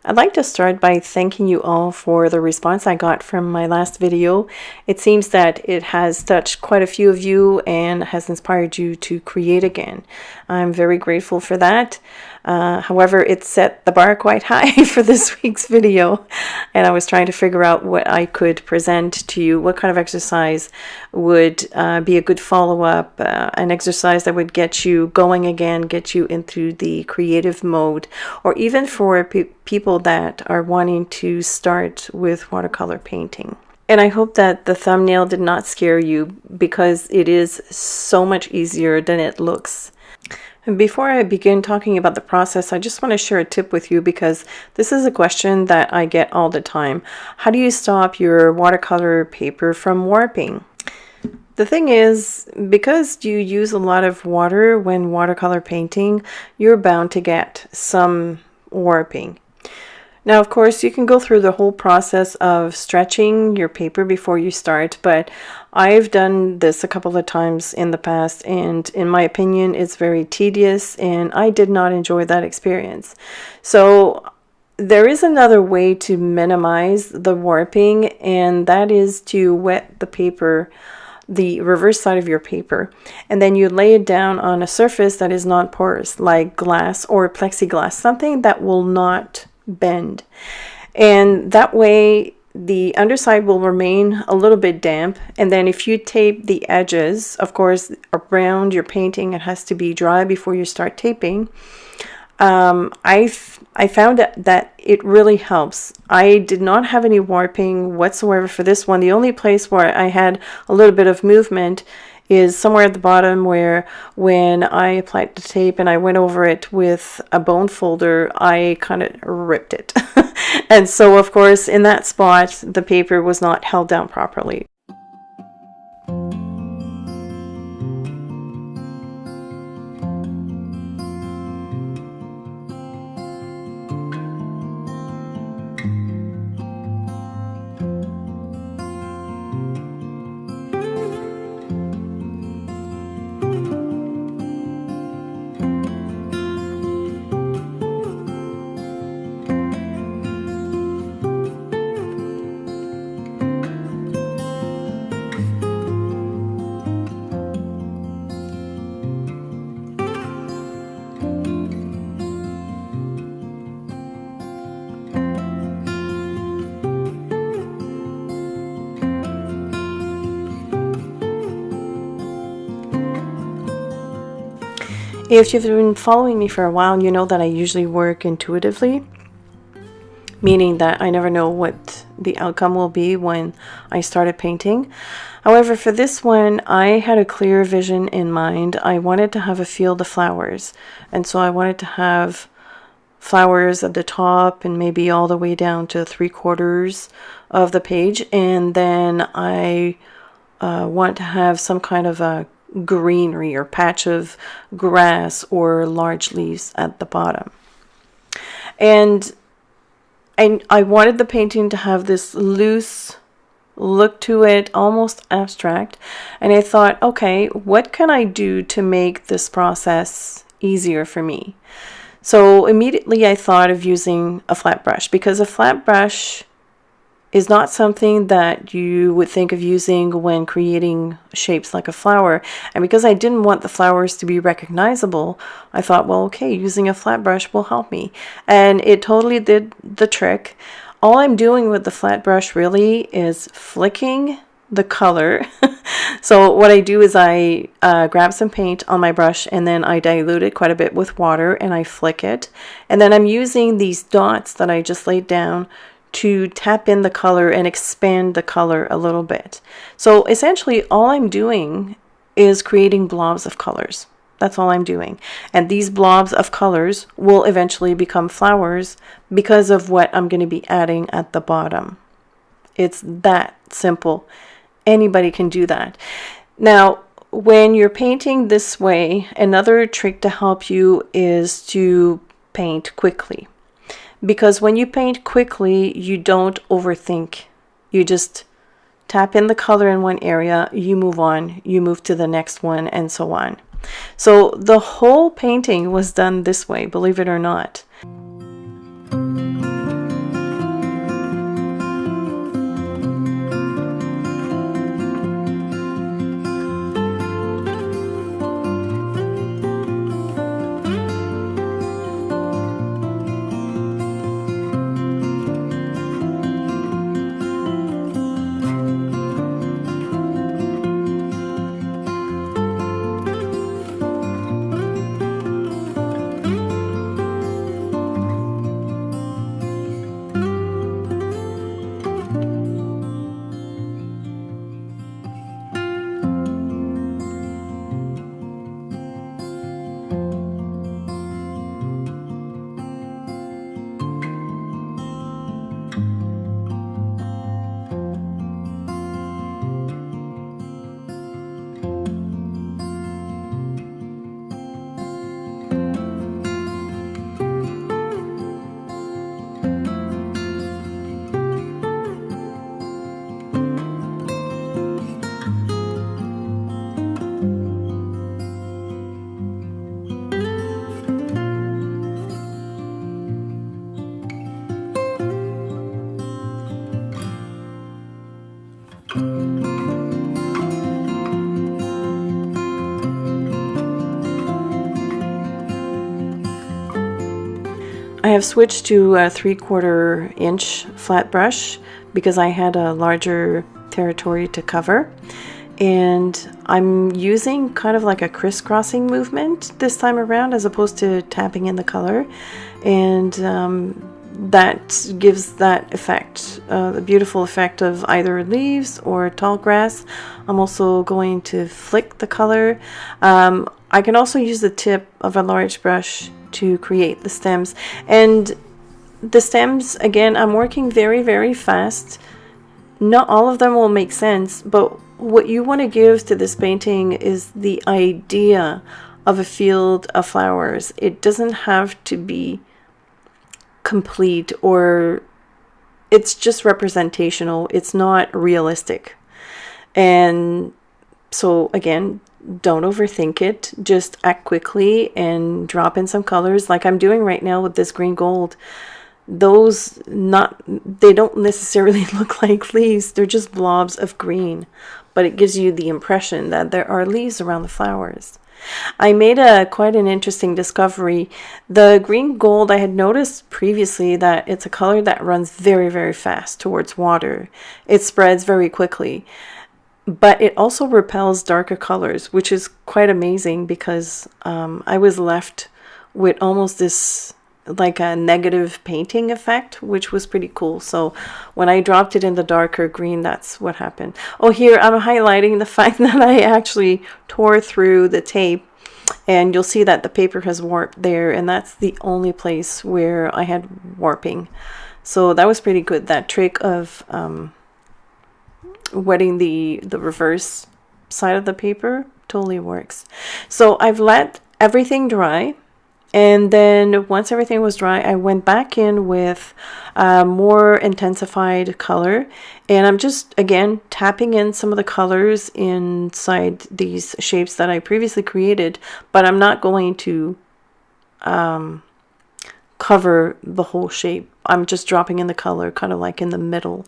I'd like to start by thanking you all for the response I got from my last video. It seems that it has touched quite a few of you and has inspired you to create again. I'm very grateful for that. However, it set the bar quite high for this week's video, and I was trying to figure out what I could present to you, what kind of exercise would be a good follow-up, an exercise that would get you going again, get you into the creative mode, or even for people that are wanting to start with watercolor painting. And I hope that the thumbnail did not scare you, because it is so much easier than it looks. And before I begin talking about the process, I just want to share a tip with you, because this is a question that I get all the time. How do you stop your watercolor paper from warping? The thing is, because you use a lot of water when watercolor painting, you're bound to get some warping. Now, of course, you can go through the whole process of stretching your paper before you start, but I've done this a couple of times in the past, and in my opinion, it's very tedious, and I did not enjoy that experience. So there is another way to minimize the warping, and that is to wet the paper, the reverse side of your paper, and then you lay it down on a surface that is not porous, like glass or plexiglass, something that will not bend. And that way the underside will remain a little bit damp. And then if you tape the edges, of course, around your painting, it has to be dry before you start taping. I found that it really helps. I did not have any warping whatsoever for this one. The only place where I had a little bit of movement is somewhere at the bottom, where when I applied the tape and I went over it with a bone folder, I kind of ripped it. And so, of course, in that spot, the paper was not held down properly. If you've been following me for a while, you know that I usually work intuitively, meaning that I never know what the outcome will be when I started painting. However, for this one, I had a clear vision in mind. I wanted to have a field of flowers, and so I wanted to have flowers at the top and maybe all the way down to 3/4 of the page, and then I want to have some kind of a greenery or patch of grass or large leaves at the bottom. And I wanted the painting to have this loose look to it, almost abstract. And I thought, okay, what can I do to make this process easier for me? So immediately I thought of using a flat brush, because a flat brush is not something that you would think of using when creating shapes like a flower. And because I didn't want the flowers to be recognizable, I thought, well, okay, using a flat brush will help me. And it totally did the trick. All I'm doing with the flat brush really is flicking the color. So what I do is I grab some paint on my brush, and then I dilute it quite a bit with water, and I flick it. And then I'm using these dots that I just laid down to tap in the color and expand the color a little bit. So essentially all I'm doing is creating blobs of colors. That's all I'm doing. And these blobs of colors will eventually become flowers because of what I'm going to be adding at the bottom. It's that simple. Anybody can do that. Now, when you're painting this way, another trick to help you is to paint quickly. Because when you paint quickly, you don't overthink. You just tap in the color in one area, you move on, you move to the next one, and so on. So the whole painting was done this way, believe it or not. I have switched to a 3/4 inch flat brush because I had a larger territory to cover. And I'm using kind of like a crisscrossing movement this time around as opposed to tapping in the color. And that gives that effect, the beautiful effect of either leaves or tall grass. I'm also going to flick the color. I can also use the tip of a large brush to create the stems. And the stems, again, I'm working very, very fast. Not all of them will make sense, but what you want to give to this painting is the idea of a field of flowers. It doesn't have to be complete, or it's just representational. It's not realistic. And so again, don't overthink it. Just act quickly and drop in some colors like I'm doing right now with this green gold. They don't necessarily look like leaves. They're just blobs of green, but it gives you the impression that there are leaves around the flowers. I made quite an interesting discovery. The green gold, I had noticed previously that it's a color that runs very, very fast towards water. It spreads very quickly, but it also repels darker colors, which is quite amazing because I was left with almost this like a negative painting effect, which was pretty cool. So when I dropped it in the darker green, that's what happened. Oh, here I'm highlighting the fact that I actually tore through the tape, and you'll see that the paper has warped there, and that's the only place where I had warping. So that was pretty good. That trick of wetting the reverse side of the paper totally works. So I've let everything dry. And then once everything was dry, I went back in with more intensified color. And I'm just, again, tapping in some of the colors inside these shapes that I previously created. But I'm not going to cover the whole shape. I'm just dropping in the color kind of like in the middle.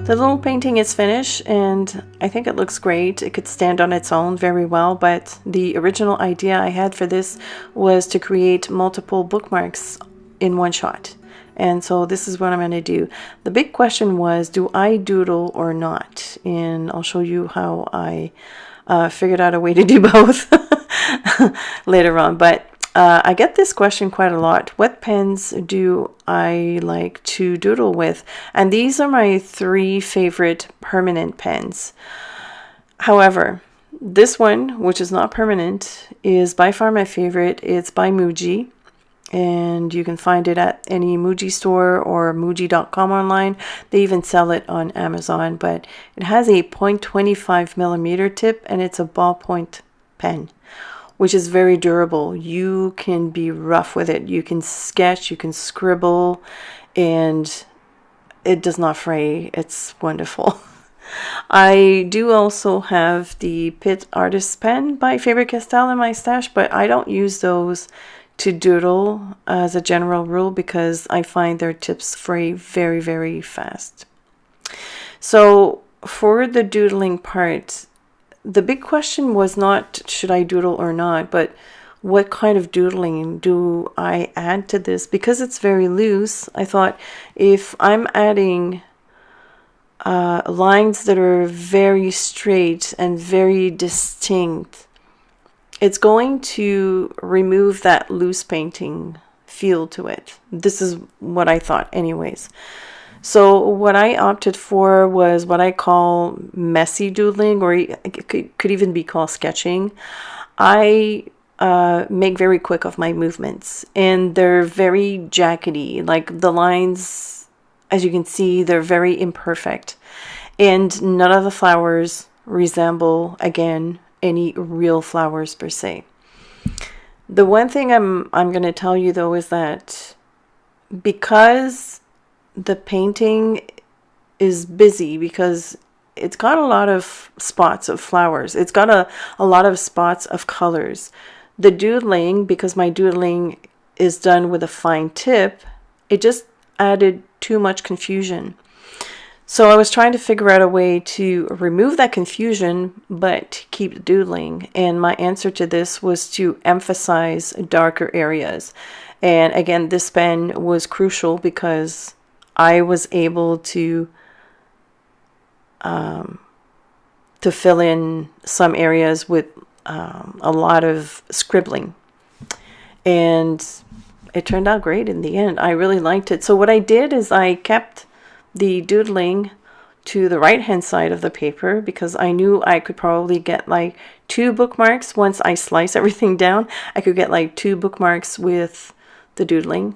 The little painting is finished, and I think it looks great. It could stand on its own very well, but the original idea I had for this was to create multiple bookmarks in one shot. And so this is what I'm going to do. The big question was, do I doodle or not? And I'll show you how I figured out a way to do both later on. But I get this question quite a lot. What pens do I like to doodle with? And these are my 3 favorite permanent pens. However, this one, which is not permanent, is by far my favorite. It's by Muji, and you can find it at any Muji store or Muji.com online. They even sell it on Amazon, but it has a 0.25 millimeter tip, and it's a ballpoint pen, which is very durable. You can be rough with it. You can sketch, you can scribble, and it does not fray. It's wonderful. I do also have the Pitt Artist's Pen by Faber-Castell in my stash, but I don't use those to doodle as a general rule because I find their tips fray very, very fast. So for the doodling part, the big question was not should I doodle or not, but what kind of doodling do I add to this? Because it's very loose, I thought if I'm adding lines that are very straight and very distinct, it's going to remove that loose painting feel to it. This is what I thought anyways. So what I opted for was what I call messy doodling, or it could even be called sketching. I make very quick of my movements, and they're very jaggedy. Like the lines, as you can see, they're very imperfect. And none of the flowers resemble, again, any real flowers per se. The one thing I'm going to tell you though is that because the painting is busy, because it's got a lot of spots of flowers. It's got a lot of spots of colors. The doodling, because my doodling is done with a fine tip, it just added too much confusion. So I was trying to figure out a way to remove that confusion, but keep doodling. And my answer to this was to emphasize darker areas. And again, this pen was crucial because I was able to fill in some areas with a lot of scribbling. And it turned out great in the end. I really liked it. So what I did is I kept the doodling to the right hand side of the paper because I knew I could probably get like 2 bookmarks. Once I slice everything down, I could get like 2 bookmarks with the doodling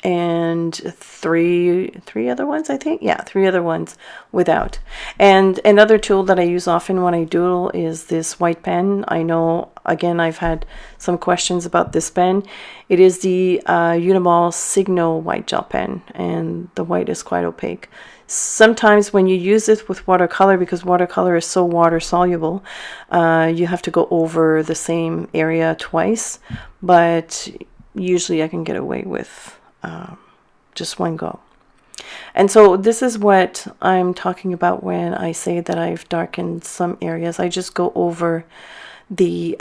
and three other ones, I think. Yeah, 3 other ones without. And another tool that I use often when I doodle is this white pen. I know, again, I've had some questions about this pen. It is the Uniball Signo white gel pen, and the white is quite opaque. Sometimes when you use it with watercolor, because watercolor is so water soluble, you have to go over the same area twice, but usually I can get away with just one go. And so this is what I'm talking about when I say that I've darkened some areas. I just go over the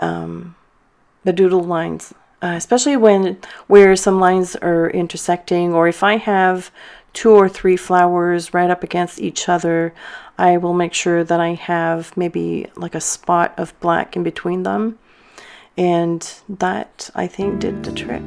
doodle lines, especially where some lines are intersecting, or if I have 2 or 3 flowers right up against each other, I will make sure that I have maybe like a spot of black in between them. And that, I think, did the trick.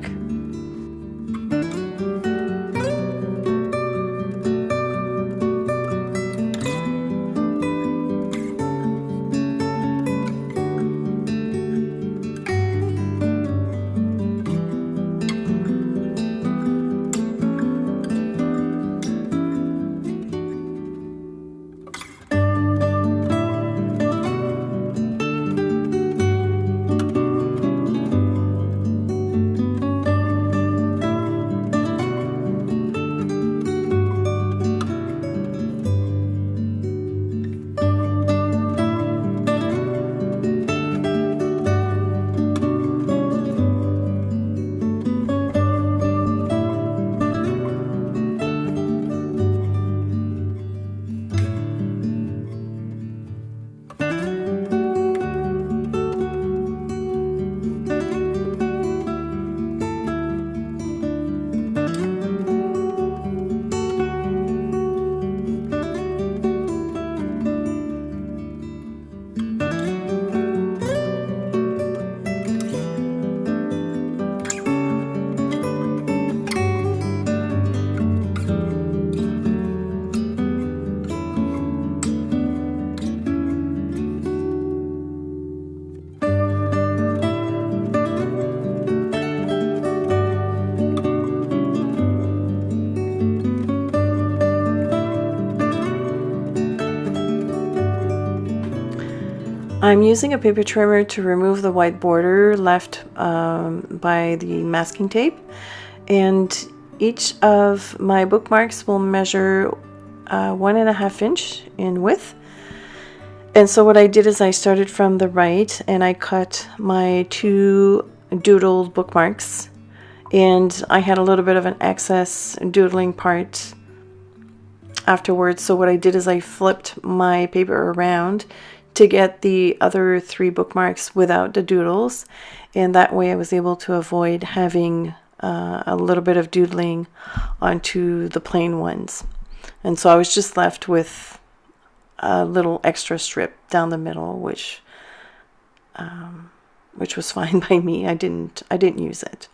I'm using a paper trimmer to remove the white border left by the masking tape, and each of my bookmarks will measure 1.5 inch in width. And so what I did is I started from the right and I cut my 2 doodled bookmarks, and I had a little bit of an excess doodling part afterwards. So what I did is I flipped my paper around to get the other 3 bookmarks without the doodles, and that way I was able to avoid having a little bit of doodling onto the plain ones. And so I was just left with a little extra strip down the middle, which was fine by me. I didn't use it.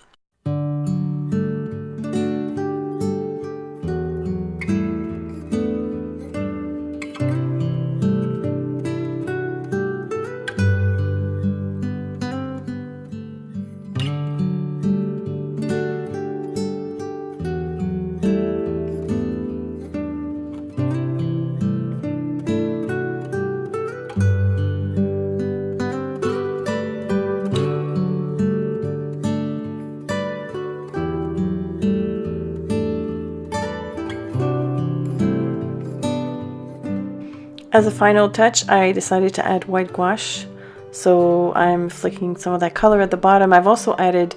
As a final touch, I decided to add white gouache. So I'm flicking some of that color at the bottom. I've also added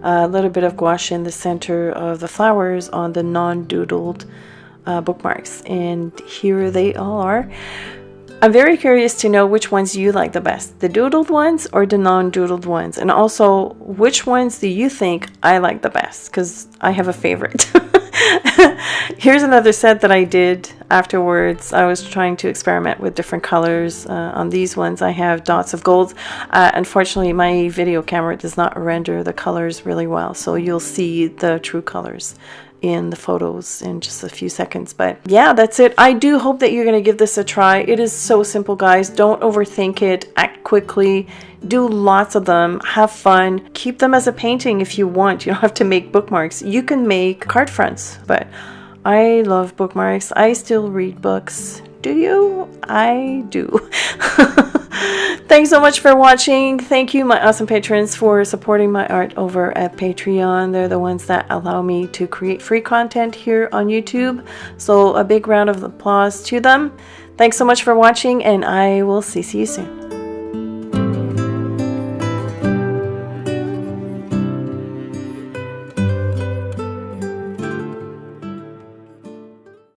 a little bit of gouache in the center of the flowers on the non-doodled bookmarks. And here they all are. I'm very curious to know which ones you like the best, the doodled ones or the non-doodled ones, and also which ones do you think I like the best, because I have a favorite. Here's another set that I did afterwards. I was trying to experiment with different colors. On these ones I have dots of gold. Unfortunately my video camera does not render the colors really well, so you'll see the true colors in the photos in just a few seconds. But yeah, that's it. I do hope that you're going to give this a try. It is so simple, guys. Don't overthink it. Act quickly. Do lots of them. Have fun. Keep them as a painting if you want. You don't have to make bookmarks. You can make card fronts, but I love bookmarks. I still read books. Do you? I do. Thanks so much for watching. Thank you, my awesome patrons, for supporting my art over at Patreon. They're the ones that allow me to create free content here on YouTube. So a big round of applause to them. Thanks so much for watching, and I will see you soon.